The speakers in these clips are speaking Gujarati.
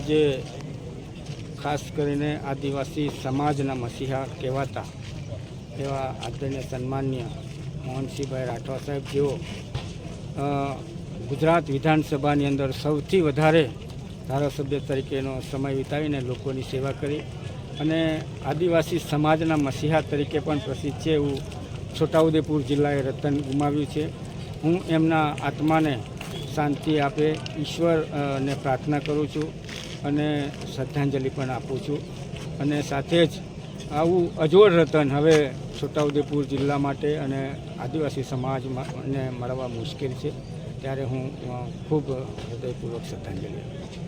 આજે ખાસ કરીને આદિવાસી સમાજના મસીહા કહેવાતા એવા આદરણીય સન્માનીય મોહનસિંહભાઈ રાઠવા સાહેબ જેઓ ગુજરાત વિધાનસભાની અંદર સૌથી વધારે ધારાસભ્ય તરીકેનો સમય વિતાવીને લોકોની સેવા કરી અને આદિવાસી સમાજના મસીહા તરીકે પણ પ્રસિદ્ધ છે એવું છોટાઉદેપુર જિલ્લાએ રતન ગુમાવ્યું છે. હું એમના આત્માને શાંતિ આપે ઈશ્વરને પ્રાર્થના કરું છું અને શ્રદ્ધાંજલિ પણ આપું છું. અને સાથે જ આવું અજોડ રતન હવે છોટાઉદેપુર જિલ્લા માટે અને આદિવાસી સમાજને મળવા મુશ્કેલ છે, ત્યારે હું ખૂબ હૃદયપૂર્વક શ્રદ્ધાંજલિ આપું છું.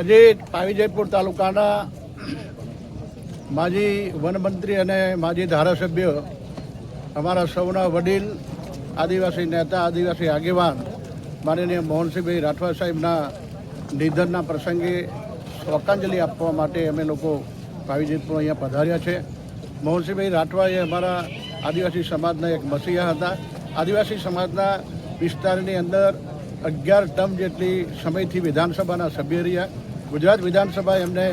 આજે પાવીજયપુર તાલુકાના માજી વનમંત્રી અને માજી ધારાસભ્ય અમારા સૌના વડીલ આદિવાસી નેતા આદિવાસી આગેવાન માનનીય મોહનસિંહભાઈ રાઠવા સાહેબના નિધનના પ્રસંગે શ્રદ્ધાંજલિ આપવા માટે અમે લોકો પાવીજયપુર અહીંયા પધાર્યા છે. મોહનસિંહભાઈ રાઠવા એ અમારા આદિવાસી સમાજના એક મસીહા હતા. આદિવાસી સમાજના વિસ્તારની અંદર 11 ટર્મ જેટલી સમયથી વિધાનસભાના સભ્ય રહ્યા. ગુજરાત વિધાનસભા એમને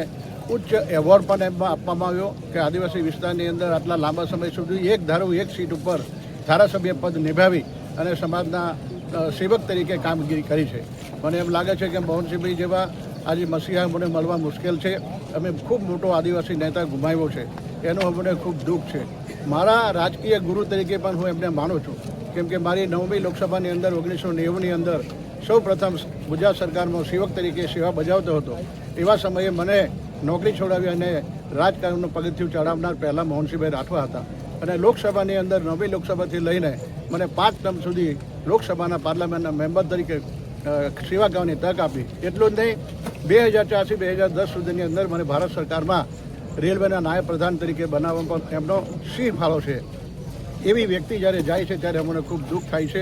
ઉચ્ચ એવોર્ડ પણ એમાં આપવામાં આવ્યો કે આદિવાસી વિસ્તારની અંદર આટલા લાંબા સમય સુધી એક ધારો એક સીટ ઉપર ધારાસભ્ય પદ નિભાવી અને સમાજના સેવક તરીકે કામગીરી કરી છે. મને એમ લાગે છે કે મોહનસિંહભાઈ જેવા આજે મસીહા મને મળવા મુશ્કેલ છે. અમે ખૂબ મોટો આદિવાસી નેતા ગુમાવ્યો છે, એનું અમને ખૂબ દુઃખ છે. મારા રાજકીય ગુરુ તરીકે પણ હું એમને માનું છું, કેમ કે મારી 9મી લોકસભાની અંદર 1990ની અંદર સૌ પ્રથમ ગુજરાત સરકારમાં સેવક તરીકે સેવા બજાવતો હતો. એવા સમયે મને નોકરી છોડાવી અને રાજકારણનું પગથિયું ચડાવનાર પહેલાં મોહનસિંહભાઈ રાઠવા હતા. અને લોકસભાની અંદર 9મી લોકસભાથી લઈને મને 5 ટર્મ સુધી લોકસભાના પાર્લામેન્ટના મેમ્બર તરીકે સેવા કરવાની તક આપી. એટલું જ નહીં, 2004થી 2010 સુધીની અંદર મને ભારત સરકારમાં રેલવેના નાયબ પ્રધાન તરીકે બનાવવામાં પણ એમનો સિંહ ફાળો છે. એવી વ્યક્તિ જ્યારે જાય છે ત્યારે અમને ખૂબ દુઃખ થાય છે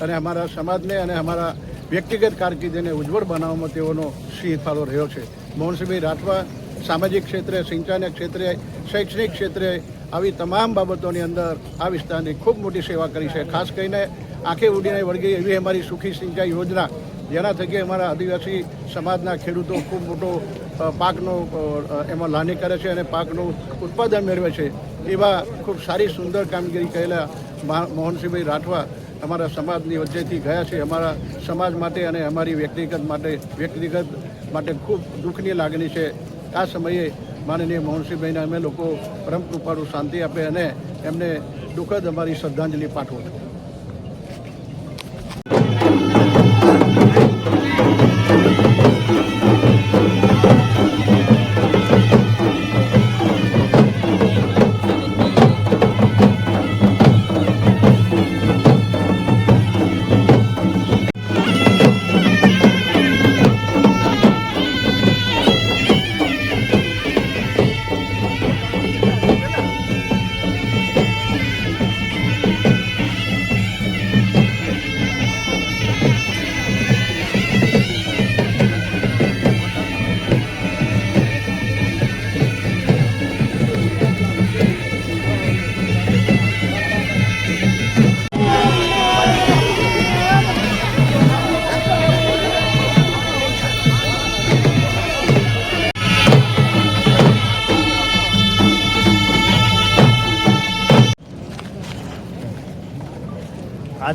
અને અમારા સમાજને અને અમારા વ્યક્તિગત કારકિર્દીને ઉજ્જવળ બનાવવામાં તેઓનો સિંહ ફાળો રહ્યો છે. મોહનસિંહભાઈ રાઠવા સામાજિક ક્ષેત્રે, સિંચાઈના ક્ષેત્રે, શૈક્ષણિક ક્ષેત્રે આવી તમામ બાબતોની અંદર આ વિસ્તારની ખૂબ મોટી સેવા કરી છે. ખાસ કરીને આંખે ઉડીને વળગી એવી અમારી સુખી સિંચાઈ યોજના, જેના થકી અમારા આદિવાસી સમાજના ખેડૂતો ખૂબ મોટો પાકનો એમાં લાની કરે છે અને પાકનું ઉત્પાદન મેળવે છે. એવા ખૂબ સારી સુંદર કામગીરી કરેલા મોહનસિંહભાઈ રાઠવા અમારા સમાજની વચ્ચેથી ગયા છે. અમારા સમાજ માટે અને અમારી વ્યક્તિગત માટે ખૂબ દુઃખની લાગણી છે. આ સમયે માનનીય મોહનસિંહભાઈને અમે લોકો પરમ કૃપાળુ શાંતિ આપે અને એમને દુઃખદ અમારી શ્રદ્ધાંજલિ પાઠવું છું.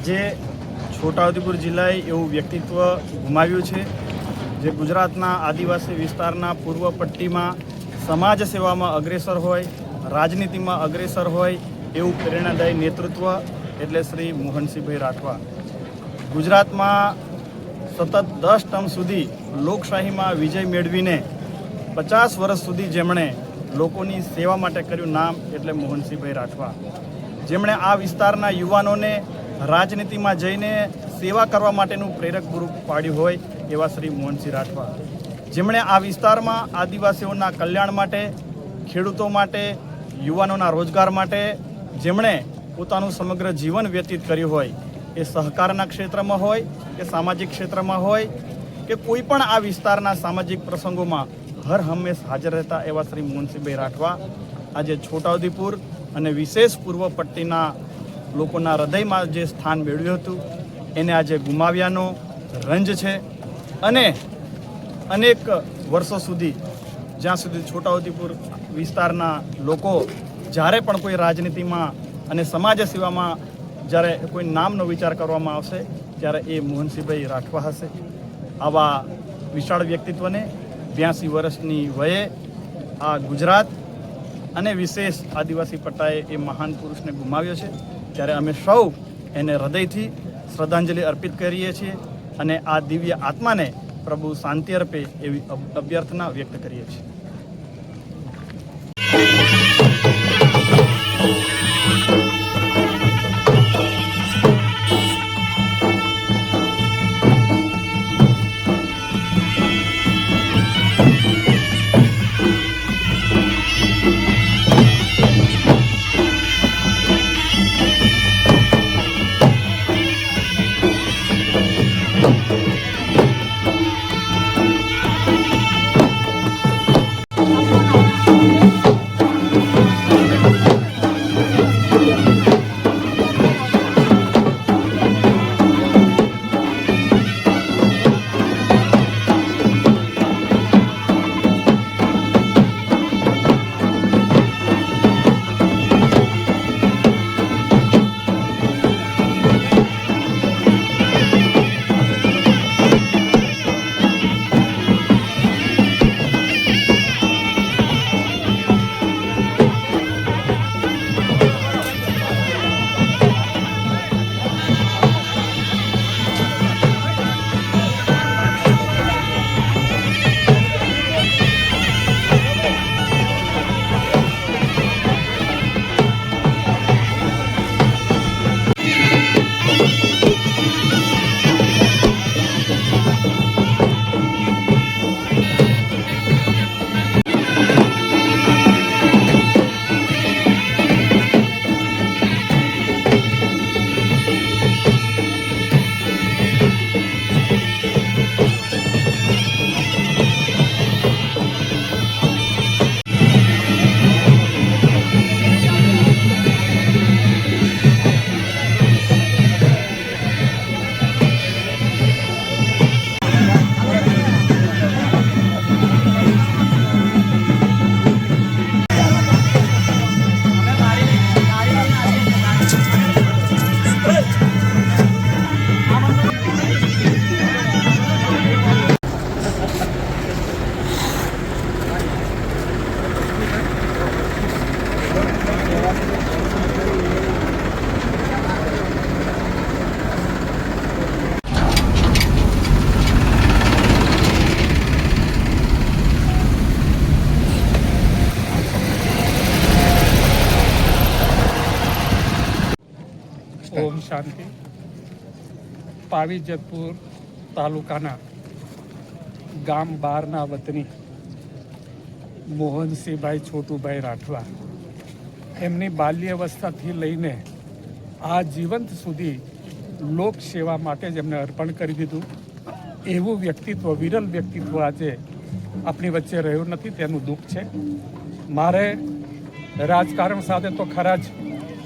આજે છોટાઉદેપુર જિલ્લાએ એવું વ્યક્તિત્વ ગુમાવ્યું છે જે ગુજરાતના આદિવાસી વિસ્તારના પૂર્વ પટ્ટીમાં સમાજ સેવામાં અગ્રેસર હોય, રાજનીતિમાં અગ્રેસર હોય એવું પ્રેરણાદાયી નેતૃત્વ એટલે શ્રી મોહનસિંહભાઈ રાઠવા. ગુજરાતમાં સતત 10 ટર્મ સુધી લોકશાહીમાં વિજય મેળવીને 50 વર્ષ સુધી જેમણે લોકોની સેવા માટે કર્યું નામ એટલે મોહનસિંહભાઈ રાઠવા. જેમણે આ વિસ્તારના યુવાનોને રાજનીતિમાં જઈને સેવા કરવા માટેનું પ્રેરક પૂરું પાડ્યું હોય એવા શ્રી મોહનસિંહ રાઠવા. જેમણે આ વિસ્તારમાં આદિવાસીઓના કલ્યાણ માટે, ખેડૂતો માટે, યુવાનોના રોજગાર માટે જેમણે પોતાનું સમગ્ર જીવન વ્યતીત કર્યું હોય, એ સહકારના ક્ષેત્રમાં હોય કે સામાજિક ક્ષેત્રમાં હોય કે કોઈ પણ આ વિસ્તારના સામાજિક પ્રસંગોમાં હર હંમેશ હાજર રહેતા એવા શ્રી મોહનસિંહભાઈ રાઠવા આજે છોટાઉદેપુર અને વિશેષ પૂર્વ પટ્ટીના લોકોના હૃદયમાં જે સ્થાન મેળવ્યું હતું એને આજે ગુમાવ્યાનો રંજ છે. અને અનેક વર્ષો સુધી જ્યાં સુધી છોટાઉદેપુર વિસ્તારના લોકો જ્યારે પણ કોઈ રાજનીતિમાં અને સમાજ સેવામાં જ્યારે કોઈ નામનો વિચાર કરવામાં આવશે ત્યારે એ મોહનસિંહભાઈ રાઠવા હશે. આવા વિશાળ વ્યક્તિત્વને 82 વર્ષની વયે આ ગુજરાત અને વિશેષ આદિવાસી પટ્ટાએ એ મહાન પુરુષને ગુમાવ્યો છે. ત્યારે અમે સૌ એને હૃદયથી શ્રદ્ધાંજલિ અર્પિત કરીએ છીએ અને આ દિવ્ય આત્માને પ્રભુ શાંતિ અર્પે એવી અભ્યર્થના વ્યક્ત કરીએ છીએ. ઓમ શાંતિ. પાવીજતપુર તાલુકાના ગામ બારના વતની મોહનસિંહભાઈ છોટુભાઈ રાઠવા એમની બાલ્યાવસ્થાથી લઈને આ જીવંત સુધી લોક સેવા માટે જ એમને અર્પણ કરી દીધું. એવું વ્યક્તિત્વ, વિરલ વ્યક્તિત્વ આજે આપણી વચ્ચે રહ્યું નથી, તેનું દુઃખ છે. મારે રાજકારણ સાથે તો ખરા જ,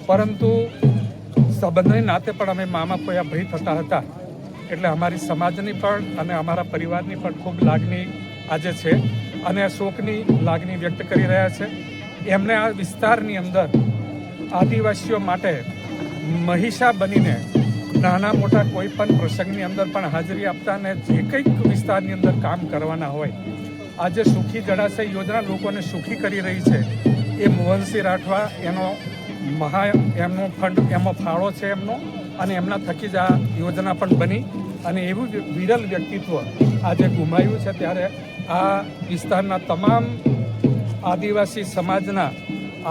પરંતુ સંબંધની નાતે પણ અમે મામા પોયા ભાઈ થતા હતા. એટલે અમારી સમાજની પણ અને અમારા પરિવારની પણ ખૂબ લાગણી આજે છે અને શોકની લાગણી વ્યક્ત કરી રહ્યા છે. એમણે આ વિસ્તારની અંદર આદિવાસીઓ માટે મહિષા બનીને નાના મોટા કોઈ પણ પ્રસંગની અંદર પણ હાજરી આપતા અને જે કંઈક વિસ્તારની અંદર કામ કરવાના હોય, આજે સુખી જળાશય યોજના લોકોને સુખી કરી રહી છે. એ મોહનસિંહ રાઠવા એમનો ફંડ એમાં ફાળો છે એમનો, અને એમના થકી જ આ યોજના પણ બની. અને એવું વિરલ વ્યક્તિત્વ આજે ગુમાવ્યું છે. ત્યારે આ વિસ્તારના તમામ આદિવાસી સમાજના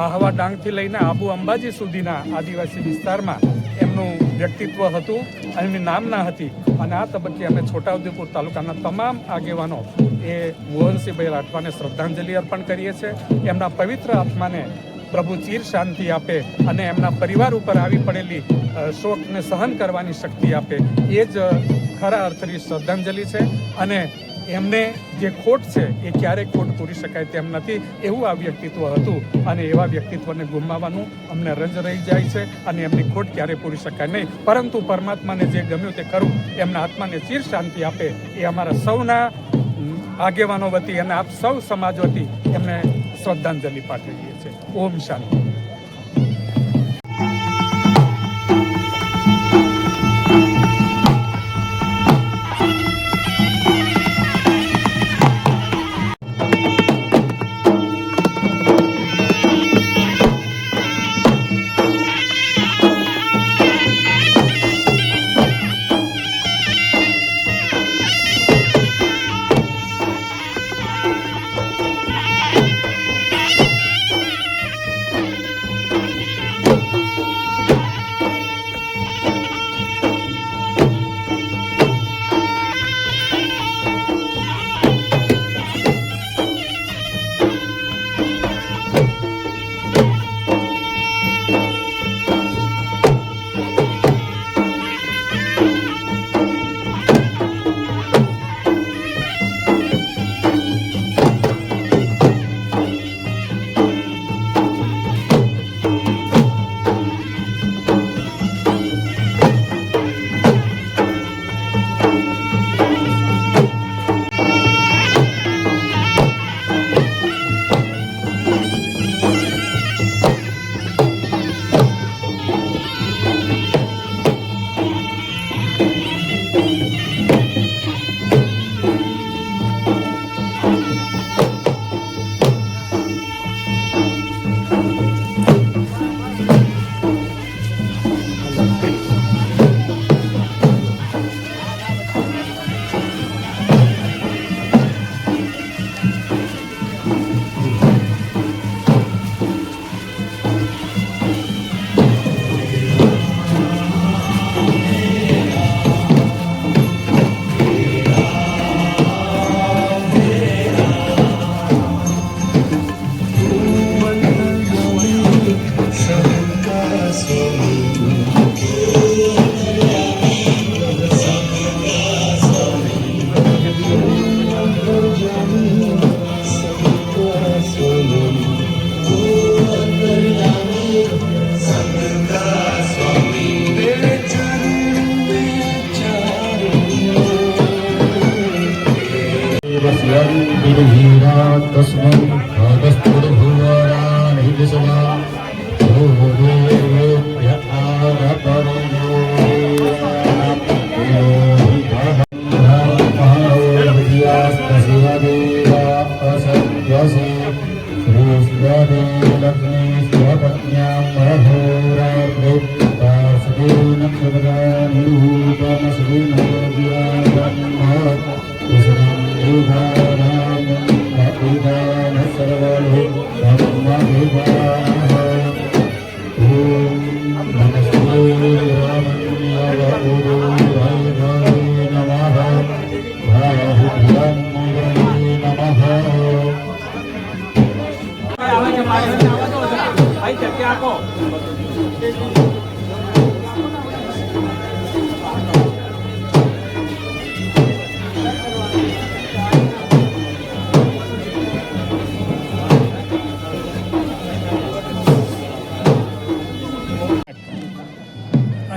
આહવા ડાંગથી લઈને આબુ અંબાજી સુધીના આદિવાસી વિસ્તારમાં એમનું વ્યક્તિત્વ હતું અને એમની નામના હતી. અને આ તબક્કે અમે છોટાઉદેપુર તાલુકાના તમામ આગેવાનો એ મોહનસિંહભાઈ રાઠવાને શ્રદ્ધાંજલિ અર્પણ કરીએ છીએ. એમના પવિત્ર આત્માને પ્રભુ ચીર શાંતિ આપે અને એમના પરિવાર ઉપર આવી પડેલી શોકને સહન કરવાની શક્તિ આપે, એ જ ખરા અર્થની શ્રદ્ધાંજલિ છે. અને એમને જે ખોટ છે એ ક્યારેય ખોટ પૂરી શકાય તેમ નથી, એવું આ વ્યક્તિત્વ હતું. અને એવા વ્યક્તિત્વને ગુમાવવાનું અમને રંજ રહી જાય છે અને એમની ખોટ ક્યારેય પૂરી શકાય નહીં. પરંતુ પરમાત્માને જે ગમ્યું તે ખરું, એમના આત્માને ચીર શાંતિ આપે એ અમારા સૌના આગેવાનો વતી અને આપ સૌ સમાજ વતી એમને શ્રદ્ધાંજલિ પાઠવીએ છીએ. ઓમ શાંતિ.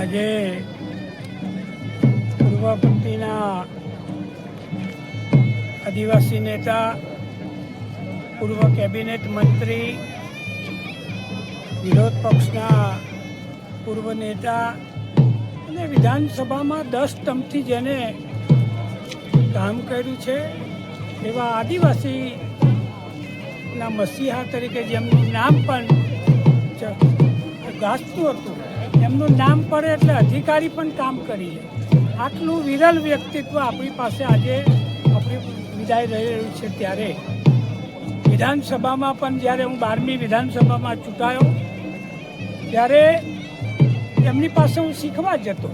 આજે પૂર્વ પટ્ટીના આદિવાસી નેતા, પૂર્વ કેબિનેટ મંત્રી, વિરોધ પક્ષના પૂર્વ નેતા અને અને વિધાનસભામાં 10 ટર્મથી જેને કામ કર્યું છે એવા આદિવાસીના મસીહા તરીકે જેમનું નામ પણ ગાજતું હતું, એમનું નામ પડે એટલે અધિકારી પણ કામ કરી લે. આટલું વિરલ વ્યક્તિત્વ આપણી પાસે આજે આપણી વિદાય રહી રહ્યું છે. ત્યારે વિધાનસભામાં પણ જ્યારે હું 12મી વિધાનસભામાં ચૂંટાયો ત્યારે એમની પાસે હું શીખવા જતો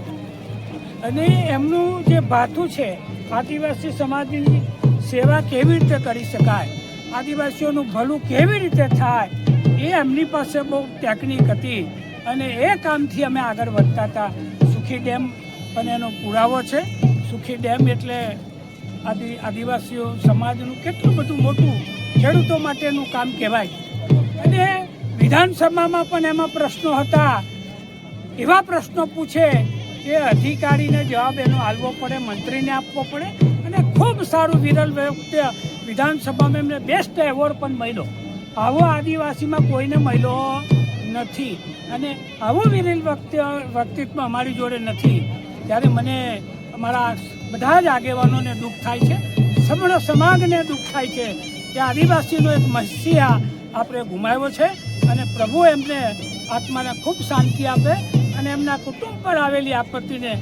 અને એમનું જે ભાથું છે આદિવાસી સમાજની સેવા કેવી રીતે કરી શકાય, આદિવાસીઓનું ભલું કેવી રીતે થાય, એ એમની પાસે બહુ ટેકનિક હતી અને એ કામથી અમે આગળ વધતા હતા. સુખી ડેમ પણ એનો પુરાવો છે. સુખી ડેમ એટલે આદિવાસીઓ સમાજનું કેટલું બધું મોટું ખેડૂતો માટેનું કામ કહેવાય. અને વિધાનસભામાં પણ એમાં પ્રશ્નો હતા, એવા પ્રશ્નો પૂછે કે અધિકારીને જવાબ એનો આપવો પડે, મંત્રીને આપવો પડે. અને ખૂબ સારું વિરલ વ્યક્તિ વિધાનસભામાં એમને બેસ્ટ એવોર્ડ પણ મળ્યો. આવો આદિવાસીમાં કોઈને મળ્યો નથી અને આવું વિરલ વ્યક્તિત્વ અમારી જોડે નથી. ત્યારે મને અમારા બધા જ આગેવાનોને દુઃખ થાય છે, સમગ્ર સમાજને દુઃખ થાય છે કે આદિવાસીનો એક મસીહા આપણે ગુમાવ્યો છે. અને પ્રભુ એમને આત્માને ખૂબ શાંતિ આપે અને એમના કુટુંબ પર આવેલી આપત્તિને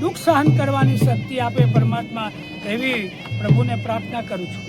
દુઃખ સહન કરવાની શક્તિ આપે પરમાત્મા, એવી પ્રભુને પ્રાર્થના કરું છું.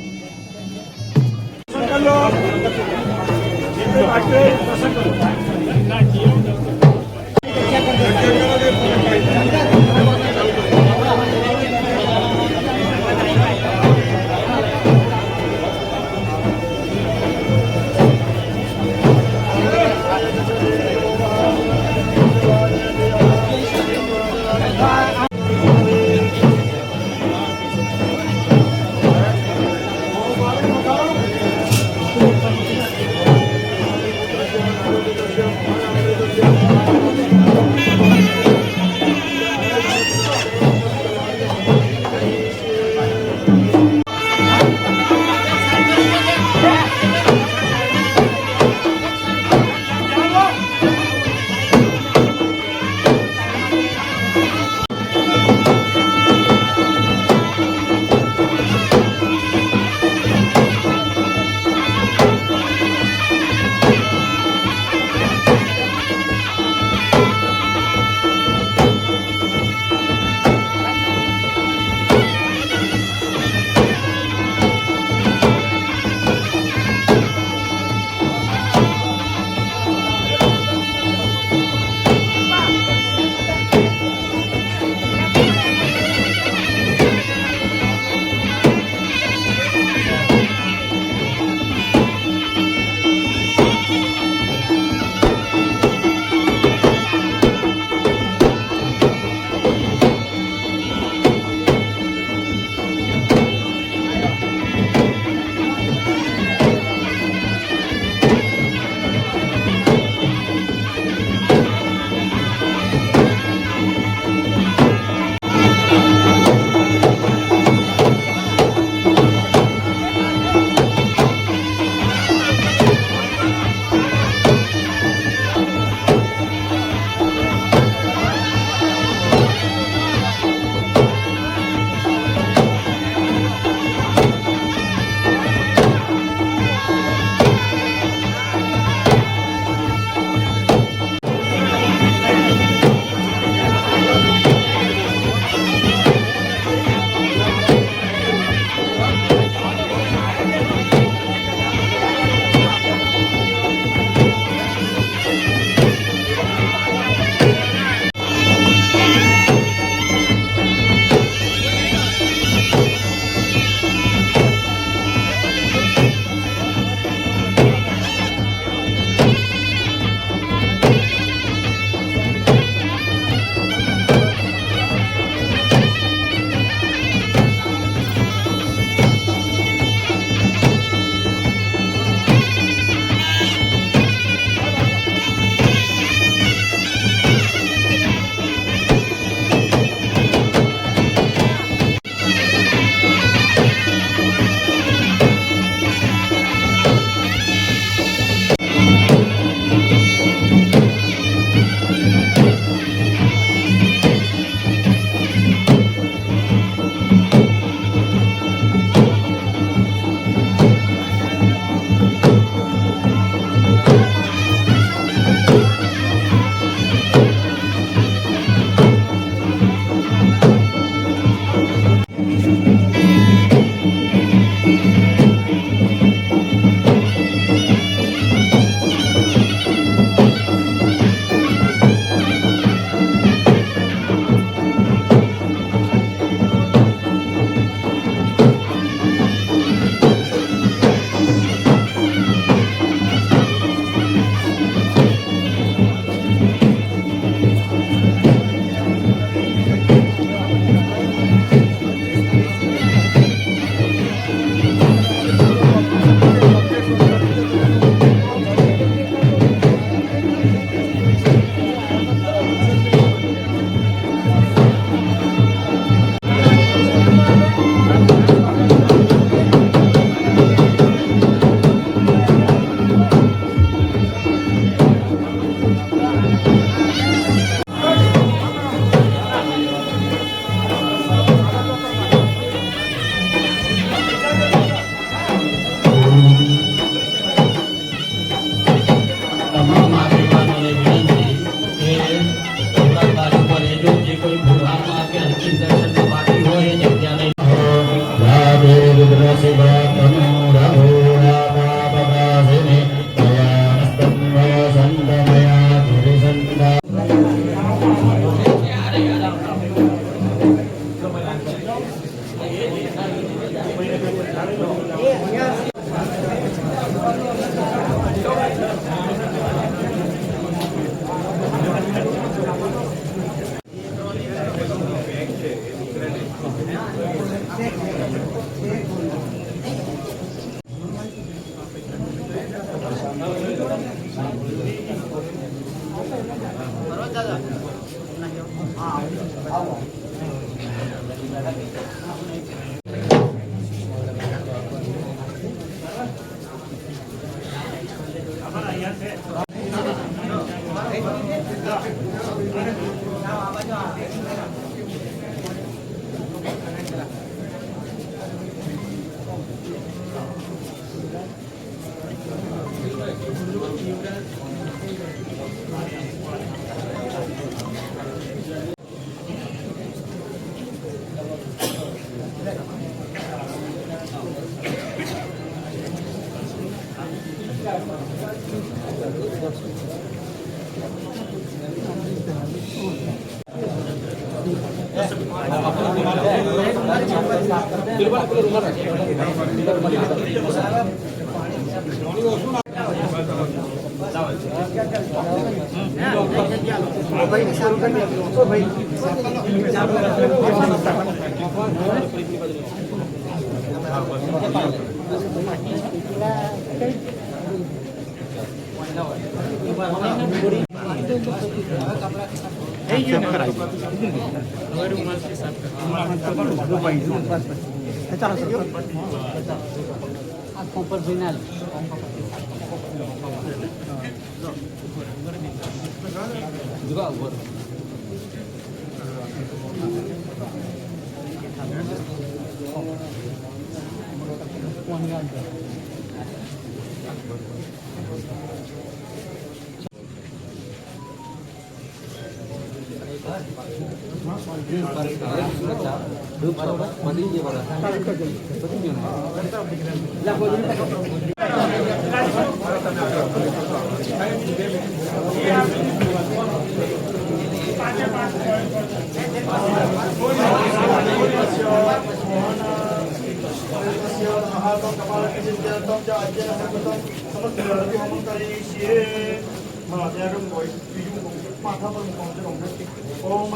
ओम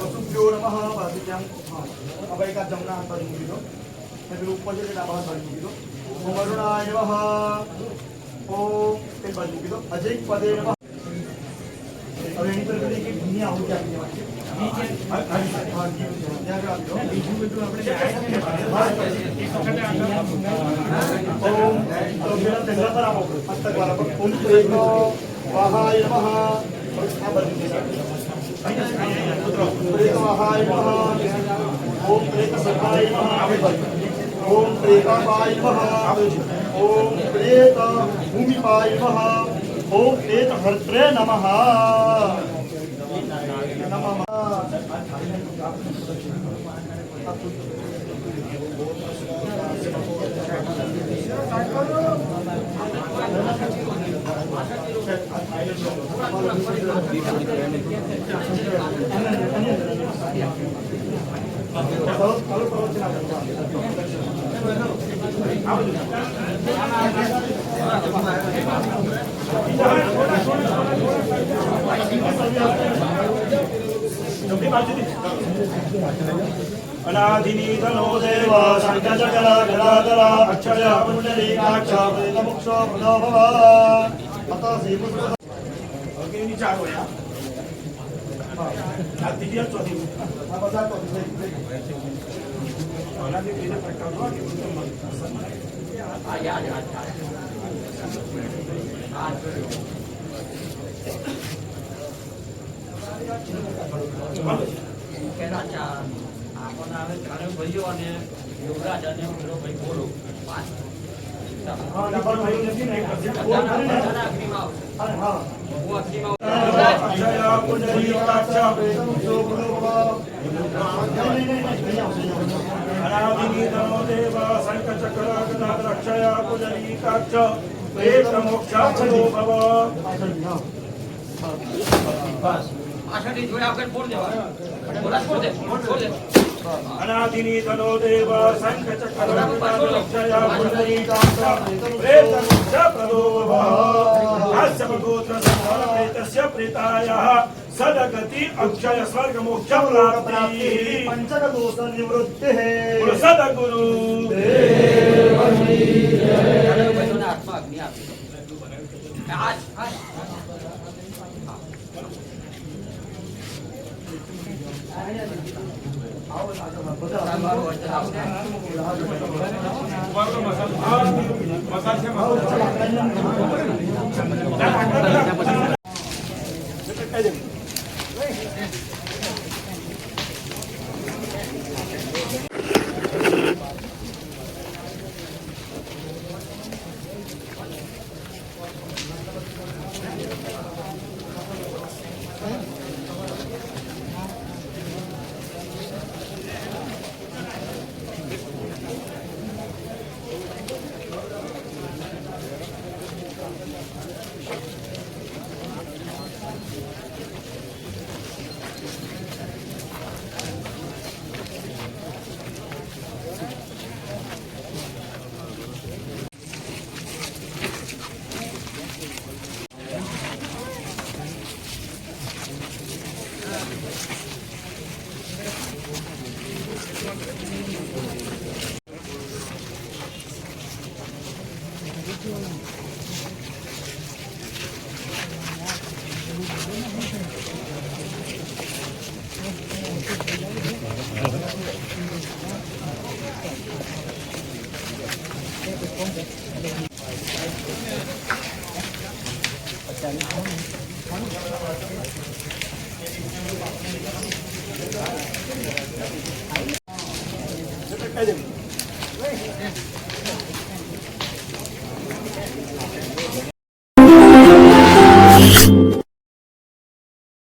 असुभ्यो नमः बाजूच्या अभयका जमना हात बाजू दिलो हे ऊपर से डाबा हात बाजू दिलो ओम अरुणाय नमः ओम ते बाजू दिलो अजय पदे नमः अब यहीं पर करें कि दुनिया हो क्या है ओम अलोकेला तेरा पर आओ हस्तक वाला पर ओम प्रेतो वाहाय नमः प्रेतवाहाय नमः ओम प्रेतसर्वाय नमः ओम प्रेतापाय नमः ओम प्रेत भूमिपाय नमः ओम प्रेतहर्त्रे नमः नमः अनादिनीतनो देव शङ्खचकला गदाधरा अक्षय पुण्डरीकाक्ष प्रेतमुक्षो प्रणो भव अतः श्रीपुत्र ओके नीचे आ गया हां दीजिए चौथी हां बता तो अनादि के प्रकार हुआ कि आ जा ભાઈઓ અને યુવરાજ અને પેલો ભાઈ બોલો अनादिनी तनो देव शंख चक्र रक्षया पुंडरीकाक्ष प्रेतमुक्ष प्रदो भव अस्य गोत्र संहार प्रेतस्य प्रेतायः सदगति अक्षय स्वर्ग मोक्ष प्राप्ति पंचक दोष निवृत्तिः सद्गुरु देव श्री जय आत्मा अग्नि आज